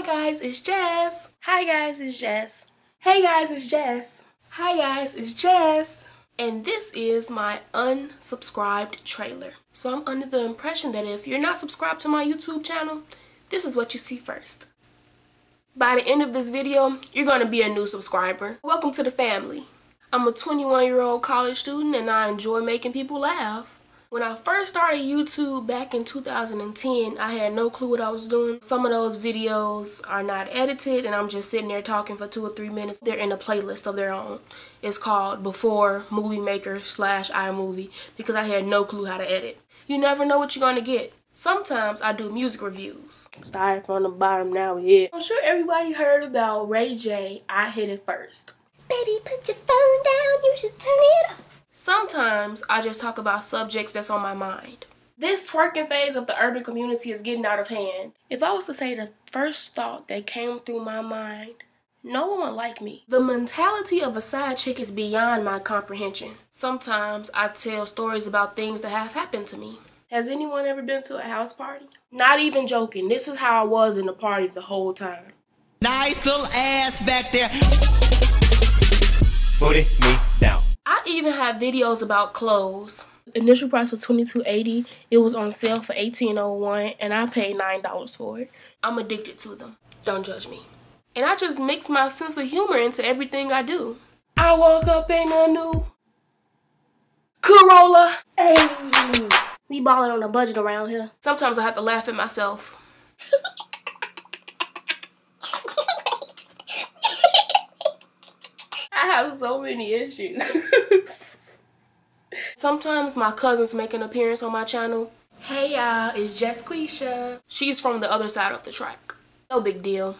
Hi guys, it's Jess. Hi guys, it's Jess. Hey guys, it's Jess. Hi guys, it's Jess. And this is my unsubscribed trailer. So I'm under the impression that if you're not subscribed to my YouTube channel, this is what you see first. By the end of this video, you're going to be a new subscriber. Welcome to the family. I'm a 21-year-old college student and I enjoy making people laugh. When I first started YouTube back in 2010, I had no clue what I was doing. Some of those videos are not edited and I'm just sitting there talking for 2 or 3 minutes. They're in a playlist of their own. It's called Before Movie Maker / iMovie because I had no clue how to edit. You never know what you're going to get. Sometimes I do music reviews. Starting from the bottom, now we're here. I'm sure everybody heard about Ray J, I Hit It First. Baby, put your phone down, you should turn it off. Sometimes I just talk about subjects that's on my mind. This twerking phase of the urban community is getting out of hand. If I was to say the first thought that came through my mind, no one would like me. The mentality of a side chick is beyond my comprehension. Sometimes I tell stories about things that have happened to me. Has anyone ever been to a house party? Not even joking, this is how I was in the party the whole time. Nice little ass back there. Booty me down. I even have videos about clothes. Initial price was $22.80. It was on sale for $18.01 and I paid $9 for it. I'm addicted to them. Don't judge me. And I just mix my sense of humor into everything I do. I woke up in a new Corolla. Hey, we ballin' on a budget around here. Sometimes I have to laugh at myself. I have so many issues. Sometimes my cousins make an appearance on my channel. Hey y'all, it's Jess Quisha. She's from the other side of the track. No big deal.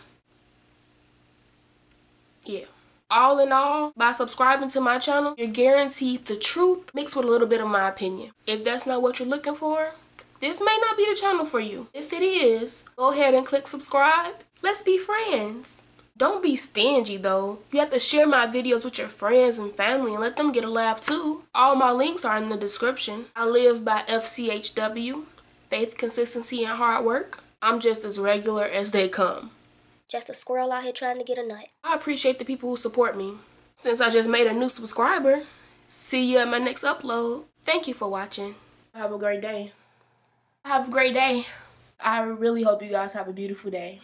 Yeah. All in all, by subscribing to my channel, you're guaranteed the truth mixed with a little bit of my opinion. If that's not what you're looking for, this may not be the channel for you. If it is, go ahead and click subscribe. Let's be friends. Don't be stingy though. You have to share my videos with your friends and family and let them get a laugh too. All my links are in the description. I live by FCHW, faith, consistency, and hard work. I'm just as regular as they come. Just a squirrel out here trying to get a nut. I appreciate the people who support me. Since I just made a new subscriber, see you at my next upload. Thank you for watching. Have a great day. Have a great day. I really hope you guys have a beautiful day.